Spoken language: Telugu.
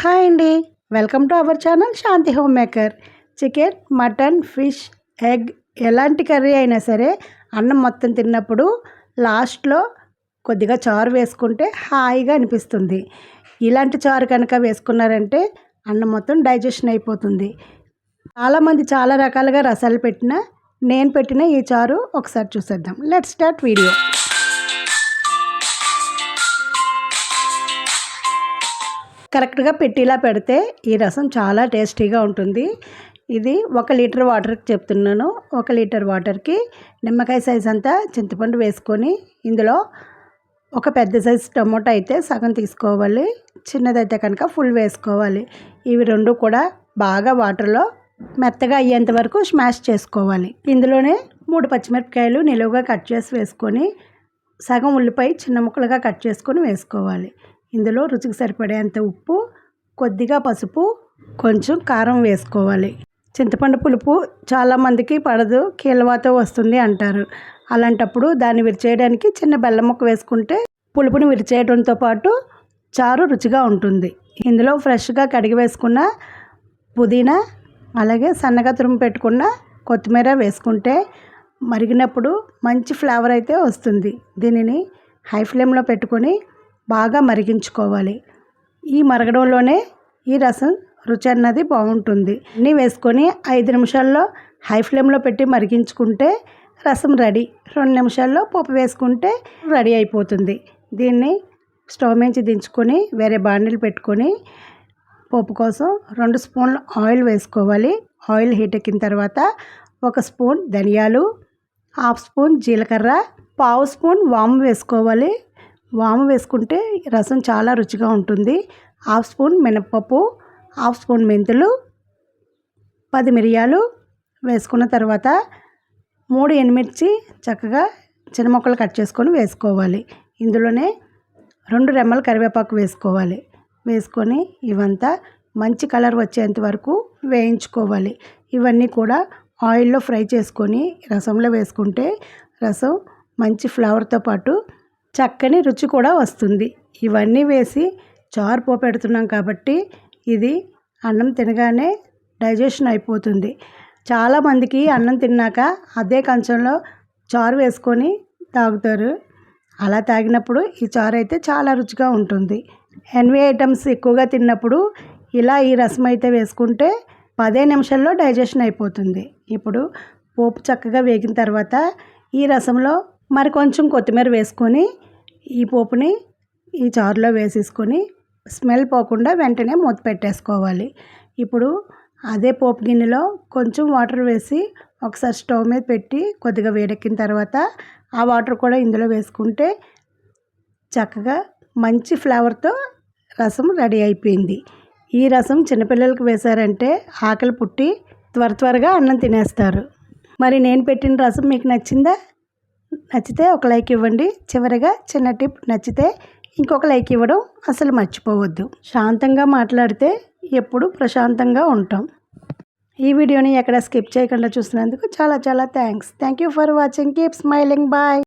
హాయ్ అండి, welcome to our channel Shanti home maker. Chicken, mutton, fish, egg ఎలాంటి కర్రీ అయినా సరే అన్నం మొత్తం తిన్నప్పుడు లాస్ట్లో కొద్దిగా చారు వేసుకుంటే హాయిగా అనిపిస్తుంది. ఇలాంటి చారు కనుక వేసుకున్నారంటే అన్నం మొత్తం డైజెషన్ అయిపోతుంది. చాలామంది చాలా రకాలుగా రసాలు పెట్టినా నేను పెట్టిన ఈ చారు ఒకసారి చూసేద్దాం. Let's start video. కరెక్ట్గా పెట్టిలా పెడితే ఈ రసం చాలా టేస్టీగా ఉంటుంది. ఇది 1 లీటర్ వాటర్కి చెప్తున్నాను. 1 లీటర్ వాటర్కి నిమ్మకాయ సైజ్ అంతా చింతపండు వేసుకొని ఇందులో ఒక పెద్ద సైజు టమోటా అయితే సగం తీసుకోవాలి, చిన్నదైతే కనుక ఫుల్ వేసుకోవాలి. ఇవి రెండు కూడా బాగా వాటర్లో మెత్తగా అయ్యేంత వరకు స్మాష్ చేసుకోవాలి. ఇందులోనే 3 పచ్చిమిరపకాయలు నిలువుగా కట్ చేసి వేసుకొని సగం ఉల్లిపాయ చిన్న ముక్కలుగా కట్ చేసుకొని వేసుకోవాలి. ఇందులో రుచికి సరిపడేంత ఉప్పు, కొద్దిగా పసుపు, కొంచెం కారం వేసుకోవాలి. చింతపండు పులుపు చాలామందికి పడదు, కీళ్ళవాతో వస్తుంది అంటారు. అలాంటప్పుడు దాన్ని విరిచేయడానికి చిన్న బెల్లం ముక్క వేసుకుంటే పులుపుని విరిచేయడంతో పాటు చారు రుచిగా ఉంటుంది. ఇందులో ఫ్రెష్గా కడిగి వేసుకున్న పుదీనా, అలాగే సన్నగా తురుము పెట్టుకున్న కొత్తిమీర వేసుకుంటే మరిగినప్పుడు మంచి ఫ్లేవర్ అయితే వస్తుంది. దీనిని హై ఫ్లేమ్లో పెట్టుకొని బాగా మరిగించుకోవాలి. ఈ మరగడంలోనే ఈ రసం రుచి అన్నది బాగుంటుంది. అన్నీ వేసుకొని 5 నిమిషాల్లో హై ఫ్లేమ్లో పెట్టి మరిగించుకుంటే రసం రెడీ. 2 నిమిషాల్లో పోపు వేసుకుంటే రెడీ అయిపోతుంది. దీన్ని స్టవ్ నుంచి దించుకొని వేరే బాండిల్ పెట్టుకొని పోపు కోసం 2 స్పూన్ల ఆయిల్ వేసుకోవాలి. ఆయిల్ హీట్ ఎక్కిన తర్వాత 1 స్పూన్ ధనియాలు, 1/2 స్పూన్ జీలకర్ర, 1/2 స్పూన్ వాము వేసుకోవాలి. వాము వేసుకుంటే రసం చాలా రుచిగా ఉంటుంది. 1/2 స్పూన్ మినప్పప్పు, 1/2 స్పూన్ మెంతులు, 10 మిరియాలు వేసుకున్న తర్వాత 3 ఎండుమిర్చి చక్కగా చిన్న ముక్కలు కట్ చేసుకొని వేసుకోవాలి. ఇందులోనే 2 రెమ్మల కరివేపాకు వేసుకోవాలి. వేసుకొని ఇవంతా మంచి కలర్ వచ్చేంత వరకు వేయించుకోవాలి. ఇవన్నీ కూడా ఆయిల్లో ఫ్రై చేసుకొని రసంలో వేసుకుంటే రసం మంచి ఫ్లేవర్తో పాటు చక్కని రుచి కూడా వస్తుంది. ఇవన్నీ వేసి చారు పోపెడుతున్నాం కాబట్టి ఇది అన్నం తినగానే డైజెషన్ అయిపోతుంది. చాలామందికి అన్నం తిన్నాక అదే కంచంలో చారు వేసుకొని తాగుతారు. అలా తాగినప్పుడు ఈ చారు అయితే చాలా రుచిగా ఉంటుంది. ఎన్వి ఐటమ్స్ ఎక్కువగా తిన్నప్పుడు ఇలా ఈ రసం అయితే వేసుకుంటే 10 నిమిషాల్లో డైజెషన్ అయిపోతుంది. ఇప్పుడు పోపు చక్కగా వేగిన తర్వాత ఈ రసంలో మరి కొంచెం కొత్తిమీర వేసుకొని ఈ పోపుని ఈ చారులో వేసేసుకొని స్మెల్ పోకుండా వెంటనే మూత పెట్టేసుకోవాలి. ఇప్పుడు అదే పోపు గిన్నెలో కొంచెం వాటర్ వేసి ఒకసారి స్టవ్ మీద పెట్టి కొద్దిగా వేడెక్కిన తర్వాత ఆ వాటర్ కూడా ఇందులో వేసుకుంటే చక్కగా మంచి ఫ్లేవర్తో రసం రెడీ అయిపోయింది. ఈ రసం చిన్నపిల్లలకు వేశారంటే ఆకలి పుట్టి త్వరగా అన్నం తినేస్తారు. మరి నేను పెట్టిన రసం మీకు నచ్చిందా? నచ్చితే ఒక లైక్ ఇవ్వండి. చివరిగా చిన్న టిప్, నచ్చితే ఇంకొక లైక్ ఇవ్వడం అసలు మర్చిపోవద్దు. శాంతంగా మాట్లాడితే ఎప్పుడు ప్రశాంతంగా ఉంటాం. ఈ వీడియోని ఎక్కడ స్కిప్ చేయకుండా చూసినందుకు చాలా thanks. Thank you for watching. Keep smiling. Bye.